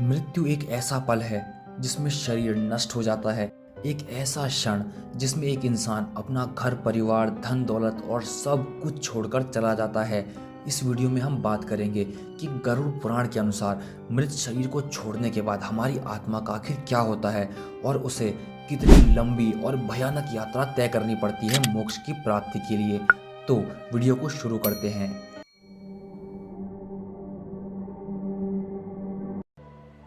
मृत्यु एक ऐसा पल है जिसमें शरीर नष्ट हो जाता है। एक ऐसा क्षण जिसमें एक इंसान अपना घर परिवार धन दौलत और सब कुछ छोड़कर चला जाता है। इस वीडियो में हम बात करेंगे कि गरुड़ पुराण के अनुसार मृत शरीर को छोड़ने के बाद हमारी आत्मा का आखिर क्या होता है और उसे कितनी लंबी और भयानक यात्रा तय करनी पड़ती है मोक्ष की प्राप्ति के लिए। तो वीडियो को शुरू करते हैं।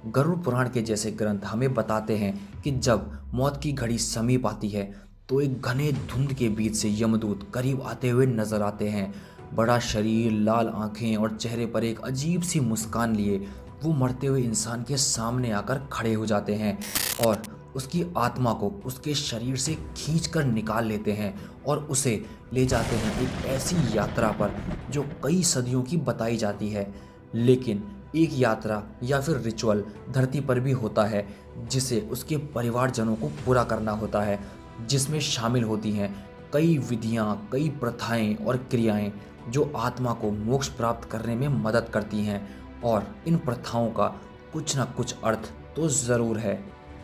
गरुड़ पुराण के जैसे ग्रंथ हमें बताते हैं कि जब मौत की घड़ी समीप आती है तो एक घने धुंध के बीच से यमदूत करीब आते हुए नजर आते हैं। बड़ा शरीर, लाल आंखें और चेहरे पर एक अजीब सी मुस्कान लिए वो मरते हुए इंसान के सामने आकर खड़े हो जाते हैं और उसकी आत्मा को उसके शरीर से खींच कर निकाल लेते हैं और उसे ले जाते हैं एक ऐसी यात्रा पर जो कई सदियों की बताई जाती है। लेकिन एक यात्रा या फिर रिचुअल धरती पर भी होता है जिसे उसके परिवारजनों को पूरा करना होता है, जिसमें शामिल होती हैं कई विधियां, कई प्रथाएं और क्रियाएं जो आत्मा को मोक्ष प्राप्त करने में मदद करती हैं। और इन प्रथाओं का कुछ न कुछ अर्थ तो ज़रूर है।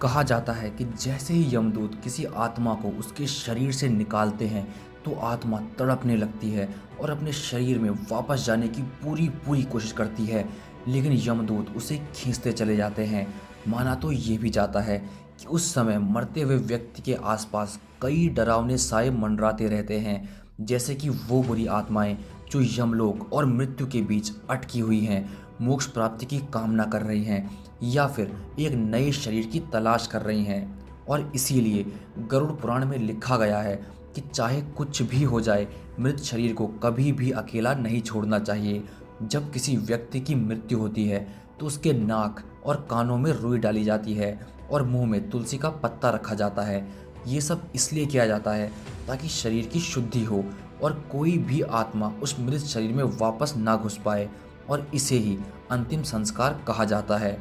कहा जाता है कि जैसे ही यमदूत किसी आत्मा को उसके शरीर से निकालते हैं तो आत्मा तड़पने लगती है और अपने शरीर में वापस जाने की पूरी पूरी कोशिश करती है, लेकिन यमदूत उसे खींचते चले जाते हैं। माना तो ये भी जाता है कि उस समय मरते हुए व्यक्ति के आसपास कई डरावने साए मंडराते रहते हैं, जैसे कि वो बुरी आत्माएं जो यमलोक और मृत्यु के बीच अटकी हुई हैं, मोक्ष प्राप्ति की कामना कर रही हैं या फिर एक नए शरीर की तलाश कर रही हैं। और इसीलिए गरुड़ पुराण में लिखा गया है कि चाहे कुछ भी हो जाए, मृत शरीर को कभी भी अकेला नहीं छोड़ना चाहिए। जब किसी व्यक्ति की मृत्यु होती है तो उसके नाक और कानों में रुई डाली जाती है और मुंह में तुलसी का पत्ता रखा जाता है। ये सब इसलिए किया जाता है ताकि शरीर की शुद्धि हो और कोई भी आत्मा उस मृत शरीर में वापस ना घुस पाए, और इसे ही अंतिम संस्कार कहा जाता है।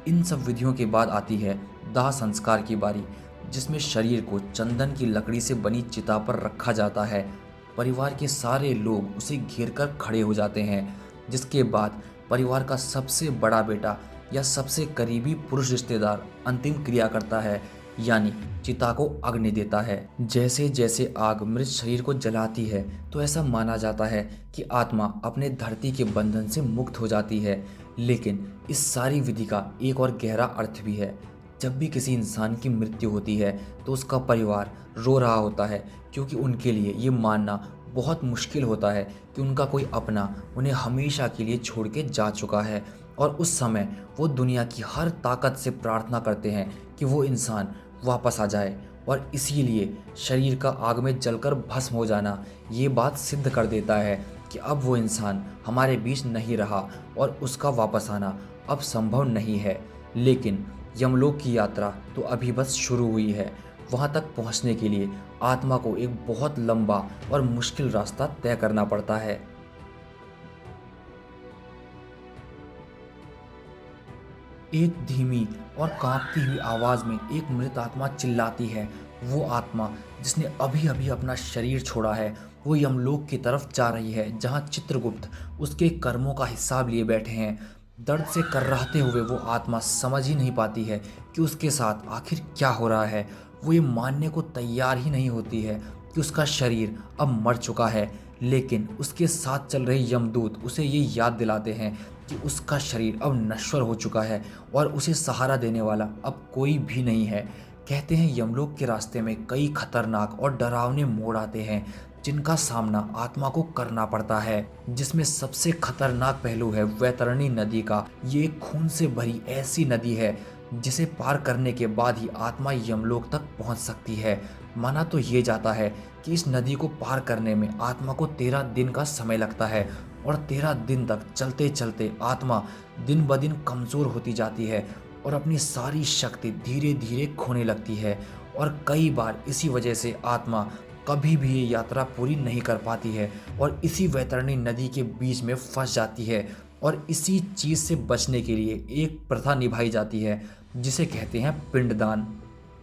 इन सब विधियों के बाद आती है दाह संस्कार की बारी, जिसमें शरीर को चंदन की लकड़ी से बनी चिता पर रखा जाता है। परिवार के सारे लोग उसे घेर कर खड़े हो जाते हैं, जिसके बाद परिवार का सबसे बड़ा बेटा या सबसे करीबी पुरुष रिश्तेदार अंतिम क्रिया करता है, यानी चिता को अग्नि देता है। जैसे जैसे आग मृत शरीर को जलाती है तो ऐसा माना जाता है कि आत्मा अपने धरती के बंधन से मुक्त हो जाती है। लेकिन इस सारी विधि का एक और गहरा अर्थ भी है। जब भी किसी इंसान की मृत्यु होती है तो उसका परिवार रो रहा होता है, क्योंकि उनके लिए ये मानना बहुत मुश्किल होता है कि उनका कोई अपना उन्हें हमेशा के लिए छोड़ के जा चुका है। और उस समय वो दुनिया की हर ताकत से प्रार्थना करते हैं कि वो इंसान वापस आ जाए, और इसीलिए शरीर का आग में जलकर भस्म हो जाना ये बात सिद्ध कर देता है कि अब वो इंसान हमारे बीच नहीं रहा और उसका वापस आना अब संभव नहीं है। लेकिन यमलोक की यात्रा तो अभी बस शुरू हुई है। वहाँ तक पहुँचने के लिए आत्मा को एक बहुत लंबा और मुश्किल रास्ता तय करना पड़ता है। एक धीमी और कांपती हुई आवाज में एक मृत आत्मा चिल्लाती है। वो आत्मा जिसने अभी अभी अपना शरीर छोड़ा है, वो यमलोक की तरफ जा रही है, जहाँ चित्रगुप्त उसके कर्मों का हिसाब लिए बैठे हैं। दर्द से कर्राहते हुए वो आत्मा समझ ही नहीं पाती है कि उसके साथ आखिर क्या हो रहा है। वो ये मानने को तैयार ही नहीं होती है कि उसका शरीर अब मर चुका है, लेकिन उसके साथ चल रहे यमदूत उसे ये याद दिलाते हैं कि उसका शरीर अब नश्वर हो चुका है और उसे सहारा देने वाला अब कोई भी नहीं है। कहते हैं यमलोक के रास्ते में कई खतरनाक और डरावने मोड़ आते हैं जिनका सामना आत्मा को करना पड़ता है, जिसमें सबसे खतरनाक पहलू है वैतरणी नदी का। ये एक खून से भरी ऐसी नदी है जिसे पार करने के बाद ही आत्मा यमलोक तक पहुंच सकती है। माना तो ये जाता है कि इस नदी को पार करने में आत्मा को 13 दिन का समय लगता है, और 13 दिन तक चलते चलते आत्मा दिन ब दिन कमज़ोर होती जाती है और अपनी सारी शक्ति धीरे धीरे खोने लगती है। और कई बार इसी वजह से आत्मा कभी भी ये यात्रा पूरी नहीं कर पाती है और इसी वैतरणी नदी के बीच में फंस जाती है। और इसी चीज़ से बचने के लिए एक प्रथा निभाई जाती है जिसे कहते हैं पिंडदान।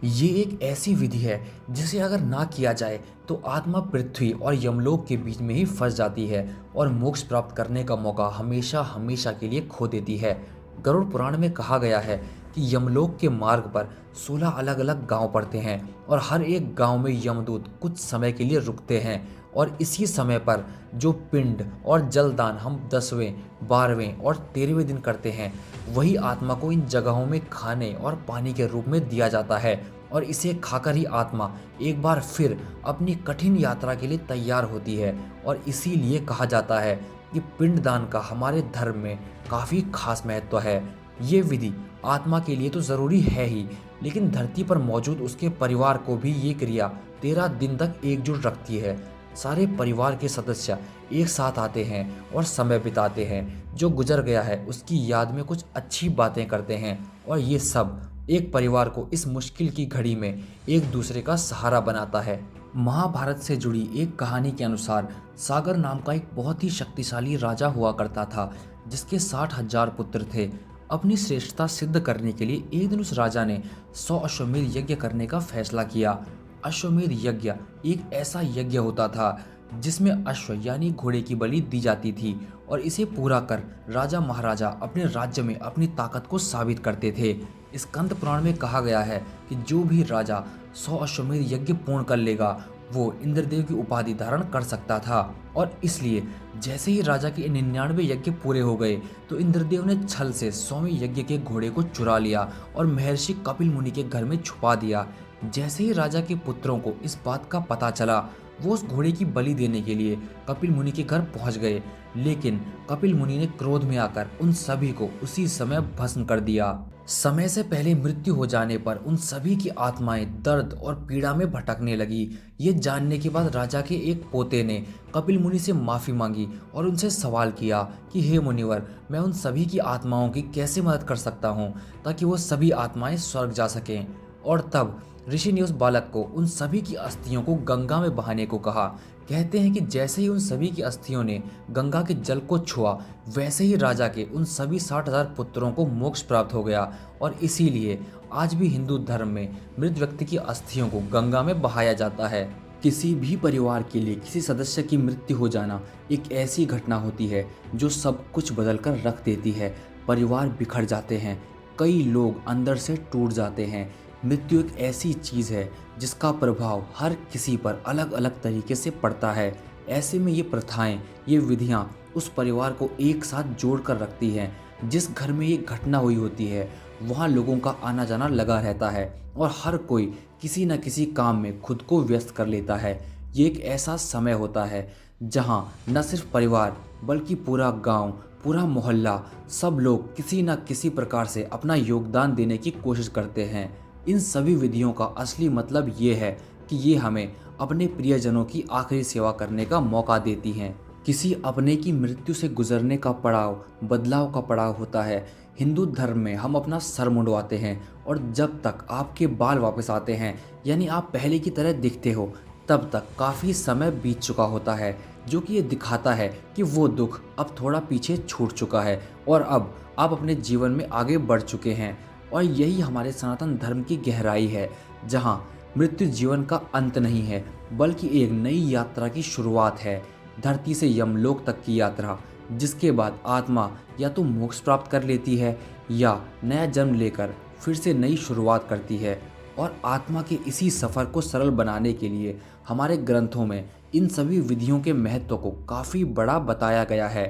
ये एक ऐसी विधि है जिसे अगर ना किया जाए तो आत्मा पृथ्वी और यमलोक के बीच में ही फंस जाती है और मोक्ष प्राप्त करने का मौका हमेशा हमेशा के लिए खो देती है। गरुड़ पुराण में कहा गया है कि यमलोक के मार्ग पर 16 अलग अलग गांव पड़ते हैं और हर एक गांव में यमदूत कुछ समय के लिए रुकते हैं और इसी समय पर जो पिंड और जलदान हम 10वें, 12वें और 13वें दिन करते हैं वही आत्मा को इन जगहों में खाने और पानी के रूप में दिया जाता है और इसे खाकर ही आत्मा एक बार फिर अपनी कठिन यात्रा के लिए तैयार होती है। और इसीलिए कहा जाता है कि पिंडदान का हमारे धर्म में काफ़ी खास महत्व है। ये विधि आत्मा के लिए तो ज़रूरी है ही, लेकिन धरती पर मौजूद उसके परिवार को भी ये क्रिया 13 दिन तक एकजुट रखती है। सारे परिवार के सदस्य एक साथ आते हैं और समय बिताते हैं, जो गुजर गया है उसकी याद में कुछ अच्छी बातें करते हैं और ये सब एक परिवार को इस मुश्किल की घड़ी में एक दूसरे का सहारा बनाता है। महाभारत से जुड़ी एक कहानी के अनुसार सागर नाम का एक बहुत ही शक्तिशाली राजा हुआ करता था, जिसके 60,000 पुत्र थे। अपनी श्रेष्ठता सिद्ध करने के लिए एक दिन उस राजा ने 100 अश्वमेध यज्ञ करने का फैसला किया। अश्वमेध यज्ञ एक ऐसा यज्ञ होता था जिसमें अश्व यानी घोड़े की बलि दी जाती थी और इसे पूरा कर राजा महाराजा अपने राज्य में अपनी ताकत को साबित करते थे। स्कंद पुराण में कहा गया है कि जो भी राजा 100 अश्वमेध यज्ञ पूर्ण कर लेगा वो इंद्रदेव की उपाधि धारण कर सकता था। और इसलिए जैसे ही राजा के 99 यज्ञ पूरे हो गए तो इंद्रदेव ने छल से 100वें यज्ञ के घोड़े को चुरा लिया और महर्षि कपिल मुनि के घर में छुपा दिया। जैसे ही राजा के पुत्रों को इस बात का पता चला वो उस घोड़े की बलि देने के लिए कपिल मुनि के घर पहुंच गए, लेकिन कपिल मुनि ने क्रोध में आकर उन सभी को उसी समय भस्म कर दिया। समय से पहले मृत्यु हो जाने पर उन सभी की आत्माएं दर्द और पीड़ा में भटकने लगी। ये जानने के बाद राजा के एक पोते ने कपिल मुनि से माफी मांगी और उनसे सवाल किया कि हे मुनिवर, मैं उन सभी की आत्माओं की कैसे मदद कर सकता हूँ ताकि वो सभी आत्माएं स्वर्ग जा सकें। और तब ऋषि ने उस बालक को उन सभी की अस्थियों को गंगा में बहाने को कहा। कहते हैं कि जैसे ही उन सभी की अस्थियों ने गंगा के जल को छुआ वैसे ही राजा के उन सभी 60,000 पुत्रों को मोक्ष प्राप्त हो गया। और इसीलिए आज भी हिंदू धर्म में मृत व्यक्ति की अस्थियों को गंगा में बहाया जाता है। किसी भी परिवार के लिए किसी सदस्य की मृत्यु हो जाना एक ऐसी घटना होती है जो सब कुछ बदल कर रख देती है। परिवार बिखर जाते हैं, कई लोग अंदर से टूट जाते हैं। मृत्यु एक ऐसी चीज़ है जिसका प्रभाव हर किसी पर अलग अलग तरीके से पड़ता है। ऐसे में ये प्रथाएं, ये विधियां उस परिवार को एक साथ जोड़ कर रखती हैं। जिस घर में ये घटना हुई होती है वहाँ लोगों का आना जाना लगा रहता है और हर कोई किसी न किसी काम में खुद को व्यस्त कर लेता है। ये एक ऐसा समय होता है जहाँ न सिर्फ परिवार बल्कि पूरा गांव, पूरा मोहल्ला, सब लोग किसी न किसी प्रकार से अपना योगदान देने की कोशिश करते हैं। इन सभी विधियों का असली मतलब ये है कि ये हमें अपने प्रियजनों की आखिरी सेवा करने का मौका देती हैं। किसी अपने की मृत्यु से गुजरने का पड़ाव बदलाव का पड़ाव होता है। हिंदू धर्म में हम अपना सर मुंडवाते हैं और जब तक आपके बाल वापस आते हैं यानी आप पहले की तरह दिखते हो तब तक काफ़ी समय बीत चुका होता है, जो कि ये दिखाता है कि वो दुख अब थोड़ा पीछे छूट चुका है और अब आप अपने जीवन में आगे बढ़ चुके हैं। और यही हमारे सनातन धर्म की गहराई है, जहाँ मृत्यु जीवन का अंत नहीं है बल्कि एक नई यात्रा की शुरुआत है। धरती से यमलोक तक की यात्रा, जिसके बाद आत्मा या तो मोक्ष प्राप्त कर लेती है या नया जन्म लेकर फिर से नई शुरुआत करती है। और आत्मा के इसी सफ़र को सरल बनाने के लिए हमारे ग्रंथों में इन सभी विधियों के महत्व को काफ़ी बड़ा बताया गया है।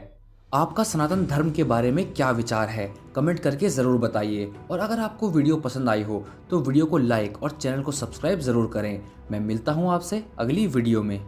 आपका सनातन धर्म के बारे में क्या विचार है, कमेंट करके ज़रूर बताइए। और अगर आपको वीडियो पसंद आई हो तो वीडियो को लाइक और चैनल को सब्सक्राइब ज़रूर करें। मैं मिलता हूँ आपसे अगली वीडियो में।